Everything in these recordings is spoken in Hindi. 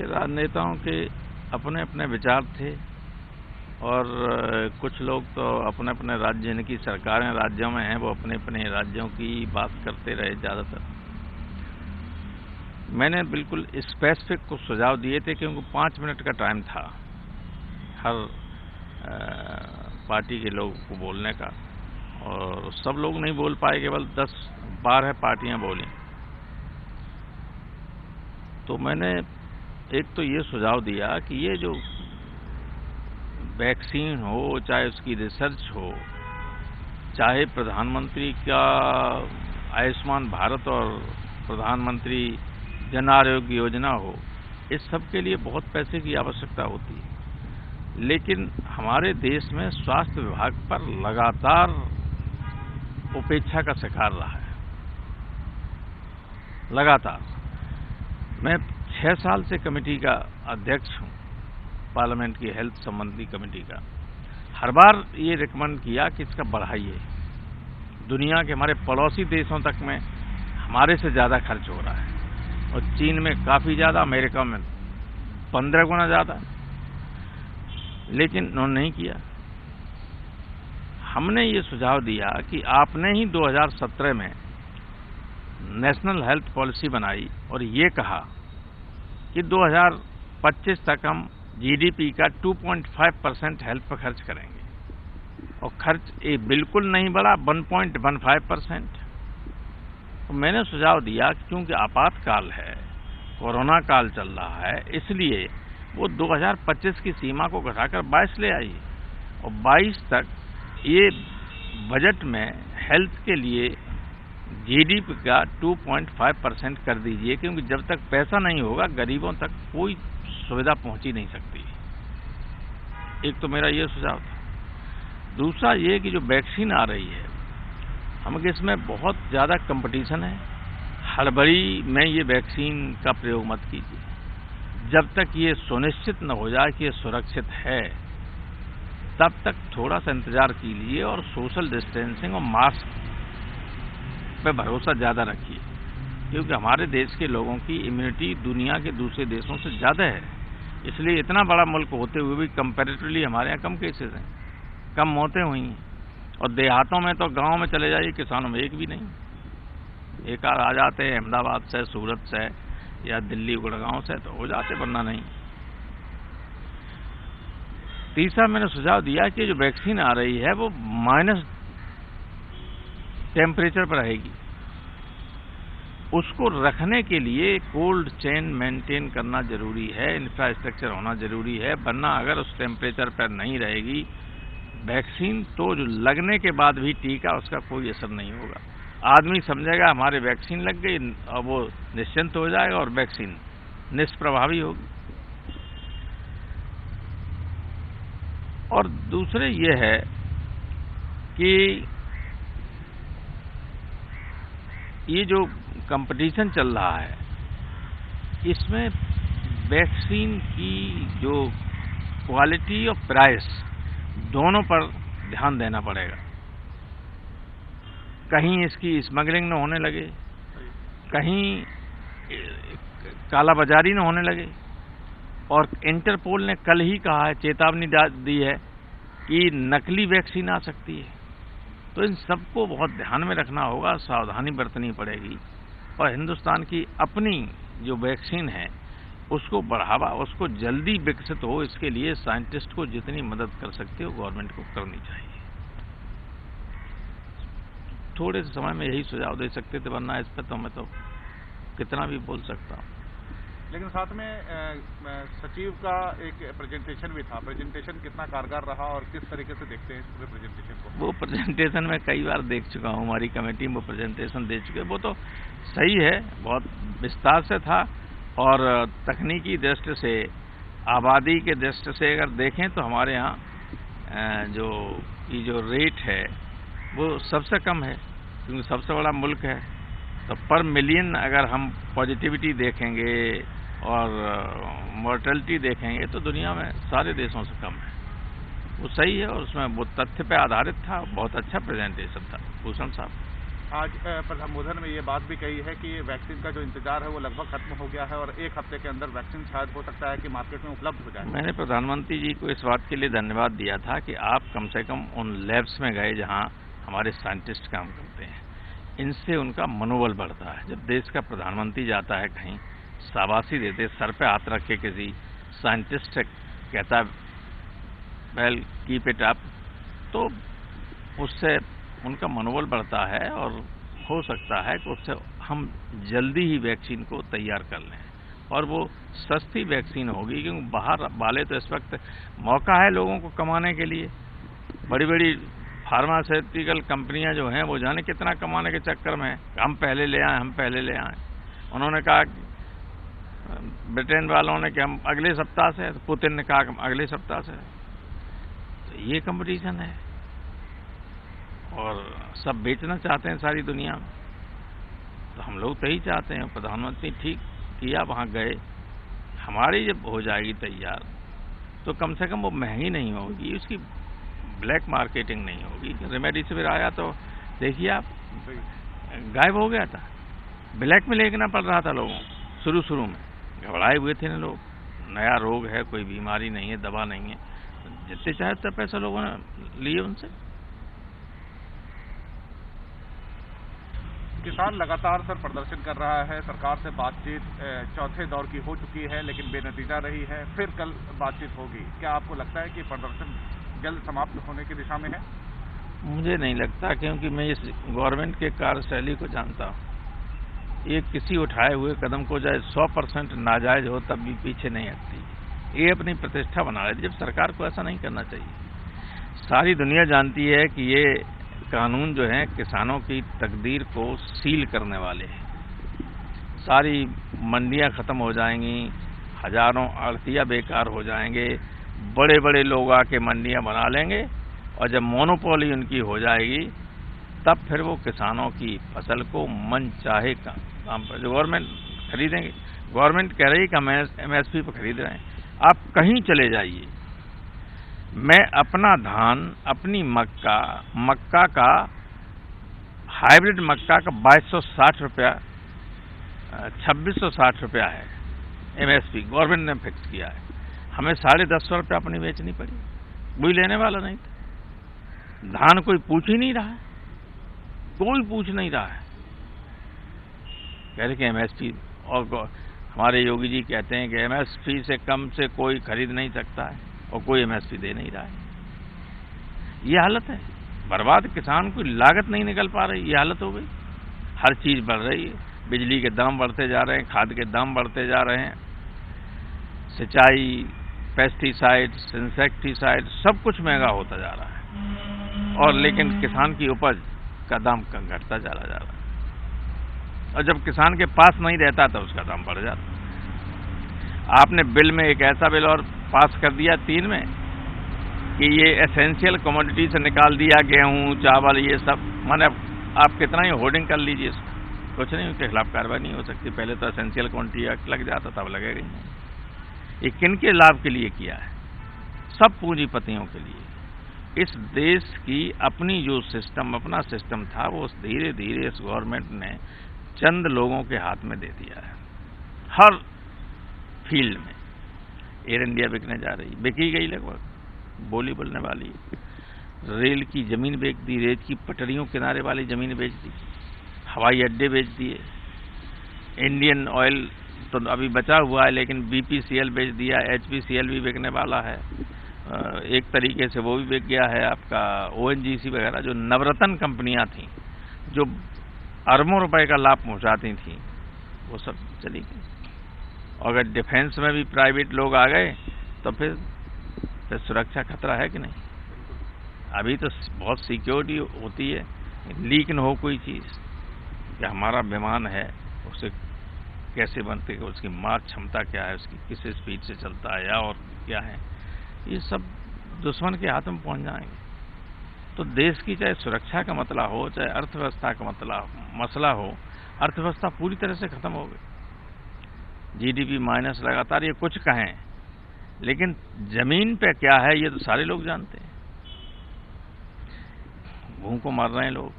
देखिए, राजनेताओं के अपने अपने विचार थे और कुछ लोग तो अपने अपने राज्य, जिनकी सरकारें राज्यों में हैं, वो अपने अपने राज्यों की बात करते रहे ज़्यादातर। मैंने बिल्कुल स्पेसिफिक कुछ सुझाव दिए थे क्योंकि 5 मिनट का टाइम था हर पार्टी के लोगों को बोलने का, और सब लोग नहीं बोल पाए, केवल 10-12 पार्टियां बोली। तो मैंने एक तो ये सुझाव दिया कि ये जो वैक्सीन हो, चाहे उसकी रिसर्च हो, चाहे प्रधानमंत्री का आयुष्मान भारत और प्रधानमंत्री जन आरोग्य योजना हो, इस सब के लिए बहुत पैसे की आवश्यकता होती है। लेकिन हमारे देश में स्वास्थ्य विभाग पर लगातार उपेक्षा का शिकार रहा है, लगातार। मैं 6 साल से कमेटी का अध्यक्ष हूं, पार्लियामेंट की हेल्थ संबंधी कमेटी का। हर बार ये रिकमेंड किया कि इसका बढ़ाइए। दुनिया के हमारे पड़ोसी देशों तक में हमारे से ज़्यादा खर्च हो रहा है, और चीन में काफ़ी ज़्यादा, अमेरिका में 15 गुना ज़्यादा, लेकिन उन्होंने नहीं किया। हमने ये सुझाव दिया कि आपने ही 2017 में नेशनल हेल्थ पॉलिसी बनाई और ये कहा कि 2025 तक हम जीडीपी का 2.5% हेल्थ पर खर्च करेंगे, और खर्च बिल्कुल नहीं बढ़ा, 1.15%। तो मैंने सुझाव दिया कि क्योंकि आपातकाल है, कोरोना काल चल रहा है, इसलिए वो 2025 की सीमा को घटाकर 22 ले आई, और 22 तक ये बजट में हेल्थ के लिए जीडीपी का 2.5% कर दीजिए, क्योंकि जब तक पैसा नहीं होगा गरीबों तक कोई सुविधा पहुंच ही नहीं सकती। एक तो मेरा ये सुझाव था। दूसरा ये कि जो वैक्सीन आ रही है, हम इसमें बहुत ज़्यादा कंपटीशन है, हड़बड़ी में ये वैक्सीन का प्रयोग मत कीजिए। जब तक ये सुनिश्चित न हो जाए कि ये सुरक्षित है, तब तक थोड़ा सा इंतजार कीजिए और सोशल डिस्टेंसिंग और मास्क पे भरोसा ज़्यादा रखिए, क्योंकि हमारे देश के लोगों की इम्यूनिटी दुनिया के दूसरे देशों से ज़्यादा है। इसलिए इतना बड़ा मुल्क होते हुए भी कंपैरेटिवली हमारे यहाँ कम केसेस हैं, कम मौतें हुई हैं। और देहातों में तो गांव में चले जाइए, किसानों में एक भी नहीं, एक आध आ जाते हैं अहमदाबाद से, सूरत से या दिल्ली गुड़गांव से, तो हो जाते, वरना नहीं। तीसरा मैंने सुझाव दिया कि जो वैक्सीन आ रही है वो माइनस टेम्परेचर पर रहेगी, उसको रखने के लिए कोल्ड चेन मेंटेन करना जरूरी है, इंफ्रास्ट्रक्चर होना जरूरी है, वरना अगर उस टेम्परेचर पर नहीं रहेगी वैक्सीन, तो जो लगने के बाद भी टीका उसका कोई असर नहीं होगा। आदमी समझेगा हमारे वैक्सीन लग गई और वो निश्चिंत हो जाएगा और वैक्सीन निष्प्रभावी होगी। और दूसरे ये है कि ये जो कंपटीशन चल रहा है, इसमें वैक्सीन की जो क्वालिटी और प्राइस दोनों पर ध्यान देना पड़ेगा। कहीं इसकी स्मगलिंग न होने लगे, कहीं कालाबाजारी न होने लगे। और इंटरपोल ने कल ही कहा है, चेतावनी दी है कि नकली वैक्सीन आ सकती है। तो इन सबको बहुत ध्यान में रखना होगा, सावधानी बरतनी पड़ेगी, और हिंदुस्तान की अपनी जो वैक्सीन है उसको बढ़ावा, उसको जल्दी विकसित हो, इसके लिए साइंटिस्ट को जितनी मदद कर सकते हो गवर्नमेंट को करनी चाहिए। थोड़े से समय में यही सुझाव दे सकते थे, वरना इस पर तो मैं तो कितना भी बोल सकता हूँ। लेकिन साथ में सचिव का एक प्रेजेंटेशन भी था, प्रेजेंटेशन कितना कारगर रहा और किस तरीके से देखते हैं इस पूरे प्रेजेंटेशन को? वो प्रेजेंटेशन मैं कई बार देख चुका हूँ, हमारी कमेटी में वो प्रेजेंटेशन दे चुके, वो तो सही है, बहुत विस्तार से था। और तकनीकी दृष्टि से, आबादी के दृष्टि से अगर देखें तो हमारे यहाँ जो रेट है वो सबसे कम है, क्योंकि सबसे बड़ा मुल्क है। तो पर मिलियन अगर हम पॉजिटिविटी देखेंगे और मोर्टेलिटी देखेंगे तो दुनिया में सारे देशों से कम है। वो सही है, और उसमें वो तथ्य पे आधारित था, बहुत अच्छा प्रेजेंटेशन था भूषण साहब। आज प्रधानमोदन में ये बात भी कही है कि वैक्सीन का जो इंतजार है वो लगभग खत्म हो गया है और 1 हफ्ते के अंदर वैक्सीन शायद हो सकता है कि मार्केट में उपलब्ध हो जाए। मैंने प्रधानमंत्री जी को इस बात के लिए धन्यवाद दिया था कि आप कम से कम उन लैब्स में गए जहां हमारे साइंटिस्ट काम करते हैं। इनसे उनका मनोबल बढ़ता है। जब देश का प्रधानमंत्री जाता है कहीं, शाबाशी देते, सर पे हाथ रख के किसी साइंटिस्ट से कहता है वेल कीप इट अप, तो उससे उनका मनोबल बढ़ता है और हो सकता है कि उससे हम जल्दी ही वैक्सीन को तैयार कर लें और वो सस्ती वैक्सीन होगी, क्योंकि बाहर वाले तो इस वक्त मौका है लोगों को कमाने के लिए। बड़ी बड़ी फार्मास्यूटिकल कंपनियां जो हैं वो जाने कितना कमाने के चक्कर में हैं। हम पहले ले आए। उन्होंने कहा, ब्रिटेन वालों ने कि हम अगले सप्ताह से, पुतिन ने कहा कि अगले सप्ताह से। तो ये कंपटीशन है और सब बेचना चाहते हैं सारी दुनिया में। तो हम लोग तो यही चाहते हैं। प्रधानमंत्री ठीक किया, वहाँ गए। हमारी जब हो जाएगी तैयार तो कम से कम वो महंगी नहीं होगी, उसकी ब्लैक मार्केटिंग नहीं होगी। रेमडेसिविर आया तो देखिए आप, गायब हो गया था। ब्लैक में लेना पड़ रहा था लोगों को। शुरू में घबराए हुए थे ना लोग, नया रोग है, कोई बीमारी नहीं है, दवा नहीं है, जितने चाहे उतना पैसा लोगों ने लिए उनसे। किसान लगातार सर प्रदर्शन कर रहा है। सरकार से बातचीत चौथे दौर की हो चुकी है लेकिन बेनतीजा रही है। फिर कल बातचीत होगी। क्या आपको लगता है कि प्रदर्शन जल्द समाप्त होने की दिशा में है? मुझे नहीं लगता, क्योंकि मैं इस गवर्नमेंट के कार्यशैली को जानता हूँ। ये किसी उठाए हुए कदम को चाहे 100% नाजायज हो तब भी पीछे नहीं हटती। ये अपनी प्रतिष्ठा बना रही थी। जब सरकार को ऐसा नहीं करना चाहिए। सारी दुनिया जानती है कि ये कानून जो है किसानों की तकदीर को सील करने वाले हैं। सारी मंडियां खत्म हो जाएंगी, हजारों आड़तियां बेकार हो जाएंगे, बड़े बड़े लोग आके मंडियां बना लेंगे और जब मोनोपोली उनकी हो जाएगी तब फिर वो किसानों की फसल को मन चाहे काम पर जो गवर्नमेंट खरीदेंगे। गवर्नमेंट कह रही है कि हम MSP पर खरीद रहे हैं। आप कहीं चले जाइए, मैं अपना धान, अपनी मक्का का हाइब्रिड मक्का का 2260 रुपया, 2660 रुपया है MSP, गवर्नमेंट ने फिक्स किया है। हमें 1050 रुपया अपनी बेचनी पड़ी, कोई लेने वाला नहीं था। धान कोई पूछ ही नहीं रहा है, कोई पूछ नहीं रहा है। कह रहे कि MSP, और हमारे योगी जी कहते हैं कि MSP से कम से कोई खरीद नहीं सकता है और कोई MSP दे नहीं रहा है। ये हालत है। बर्बाद किसान को लागत नहीं निकल पा रही, ये हालत हो गई। हर चीज बढ़ रही है, बिजली के दाम बढ़ते जा रहे हैं, खाद के दाम बढ़ते जा रहे हैं, सिंचाई, पेस्टिसाइड्स, इंसेक्टिसाइड, सब कुछ महंगा होता जा रहा है। और लेकिन किसान की उपज का दाम घटता चला जा रहा है और जब किसान के पास नहीं रहता तो उसका दाम बढ़ जाता। आपने बिल में एक ऐसा बिल और पास कर दिया 3 में कि ये एसेंशियल कमोडिटी से निकाल दिया, गेहूं, चावल, ये सब। माने आप कितना ही होर्डिंग कर लीजिए, इसको कुछ नहीं, उनके खिलाफ कार्रवाई नहीं हो सकती। पहले तो एसेंशियल कमोडिटी एक्ट लग जाता, तब लगेगा ही नहीं। ये किन के लाभ के लिए किया है? सब पूंजीपतियों के लिए। इस देश की अपनी जो सिस्टम, अपना सिस्टम था, वो धीरे धीरे इस गवर्नमेंट ने चंद लोगों के हाथ में दे दिया है। हर फील्ड में एयर इंडिया बिकने जा रही, बिकी गई, लगभग बोली बोलने वाली। रेल की जमीन बेच दी, रेल की पटरियों किनारे वाली जमीन बेच दी, हवाई अड्डे बेच दिए। इंडियन ऑयल तो अभी बचा हुआ है लेकिन BPCL बेच दिया, HPCL भी बिकने वाला है। एक तरीके से वो भी बिक गया है। आपका ONGC वगैरह जो नवरत्न कंपनियां थी, जो अरबों रुपए का लाभ पहुंचाती थी, वो सब चली गई। और अगर डिफेंस में भी प्राइवेट लोग आ गए तो फिर सुरक्षा खतरा है कि नहीं? अभी तो बहुत सिक्योरिटी होती है, लीक न हो कोई चीज़, कि हमारा विमान है उसे कैसे बनते, उसकी मार क्षमता क्या है, उसकी किस स्पीड से चलता है या और क्या है, ये सब दुश्मन के हाथ में पहुंच जाएंगे। तो देश की चाहे सुरक्षा का मसला हो, चाहे अर्थव्यवस्था का मसला हो, अर्थव्यवस्था पूरी तरह से खत्म हो गई। GDP माइनस लगातार, ये कुछ कहें, लेकिन जमीन पे क्या है ये तो सारे लोग जानते हैं। भूख को मर रहे हैं लोग,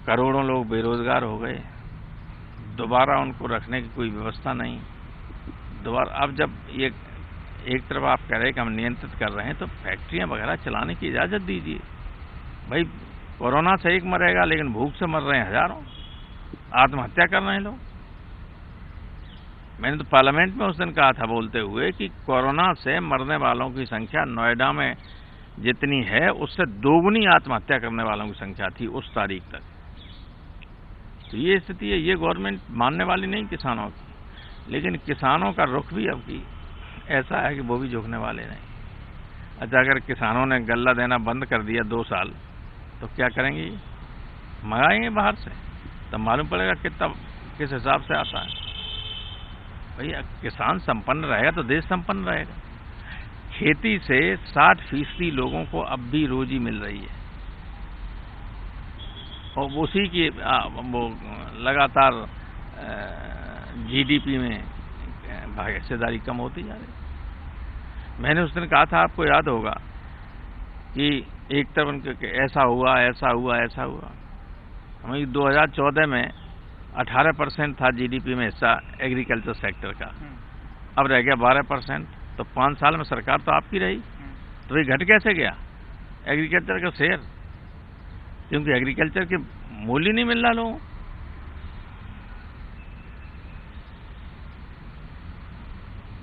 करोड़ों लोग बेरोजगार हो गए, दोबारा उनको रखने की कोई व्यवस्था नहीं। दोबारा अब जब ये एक तरफ आप कह रहे हैं कि हम नियंत्रित कर रहे हैं, तो फैक्ट्रियां वगैरह चलाने की इजाजत दीजिए। भाई कोरोना से एक मरेगा, लेकिन भूख से मर रहे हैं हजारों, आत्महत्या कर रहे हैं लोग। मैंने तो पार्लियामेंट में उस दिन कहा था बोलते हुए कि कोरोना से मरने वालों की संख्या नोएडा में जितनी है उससे दोगुनी आत्महत्या करने वालों की संख्या थी उस तारीख तक। तो ये स्थिति है, ये गवर्नमेंट मानने वाली नहीं किसानों की, लेकिन किसानों का रुख भी अब की ऐसा है कि वो भी झुकने वाले नहीं। अच्छा, अगर किसानों ने गल्ला देना बंद कर दिया 2 साल, तो क्या करेंगे? मंगाएंगे बाहर से, तब मालूम पड़ेगा कितना किस हिसाब से आता है। भैया किसान संपन्न रहेगा तो देश संपन्न रहेगा। खेती से 60% लोगों को अब भी रोजी मिल रही है, और उसी की वो लगातार जीडीपी में हिस्सेदारी कम होती जा रही। मैंने उस दिन कहा था, आपको याद होगा, कि एक तरफ उनके ऐसा हुआ ऐसा हुआ ऐसा हुआ। हमें 2014 में 18% था जीडीपी में हिस्सा एग्रीकल्चर सेक्टर का, अब रह गया 12%। तो 5 साल में सरकार तो आपकी रही, तो ये घट कैसे गया एग्रीकल्चर का शेयर? क्योंकि एग्रीकल्चर के मूल्य नहीं मिल रहा लोगों को।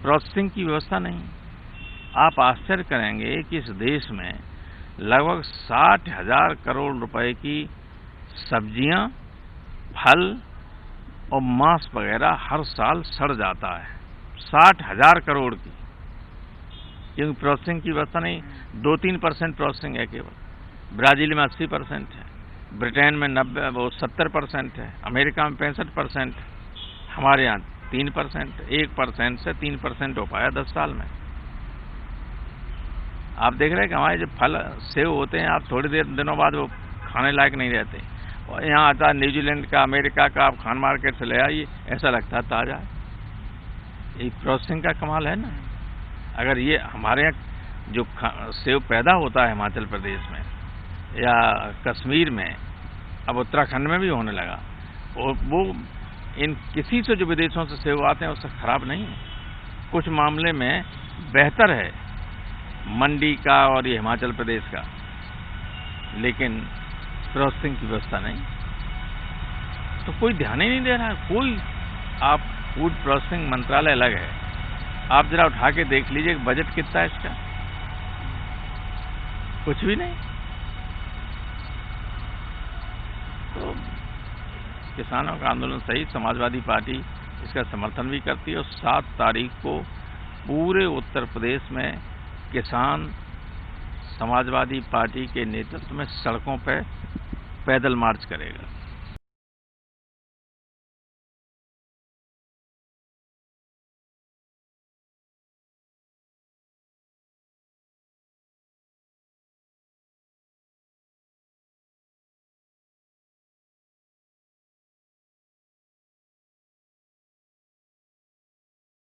प्रोसेसिंग की व्यवस्था नहीं। आप आश्चर्य करेंगे कि इस देश में लगभग 60,000 करोड़ रुपए की सब्जियां, फल और मांस वगैरह हर साल सड़ जाता है। 60,000 करोड़ की, क्योंकि प्रोसेसिंग की व्यवस्था नहीं। 2-3% प्रोसेसिंग है केवल। ब्राजील में 80% है, ब्रिटेन में 70% है, अमेरिका में 65%, हमारे यहाँ 3%, 1% से 3% हो पाया 10 साल में। आप देख रहे हैं कि हमारे जो फल सेब होते हैं, आप थोड़ी देर दिनों बाद वो खाने लायक नहीं रहते, और यहाँ आता है न्यूजीलैंड का, अमेरिका का, आप खान मार्केट से ले आइए, ऐसा लगता है ताज़ा है। ये प्रोसेसिंग का कमाल है ना। अगर ये हमारे यहाँ जो सेब पैदा होता है हिमाचल प्रदेश में या कश्मीर में, अब उत्तराखंड में भी होने लगा, और वो इन किसी से जो विदेशों से सेब आते हैं उससे खराब नहीं है, कुछ मामले में बेहतर है मंडी का और ये हिमाचल प्रदेश का, लेकिन प्रोसेसिंग की व्यवस्था नहीं। तो कोई ध्यान ही नहीं दे रहा है कोई। आप फूड प्रोसेसिंग मंत्रालय अलग है, आप जरा उठा के देख लीजिए बजट कितना है इसका, कुछ भी नहीं। तो किसानों का आंदोलन सही, समाजवादी पार्टी इसका समर्थन भी करती है, और 7 तारीख को पूरे उत्तर प्रदेश में किसान समाजवादी पार्टी के नेतृत्व में सड़कों पर पैदल मार्च करेगा।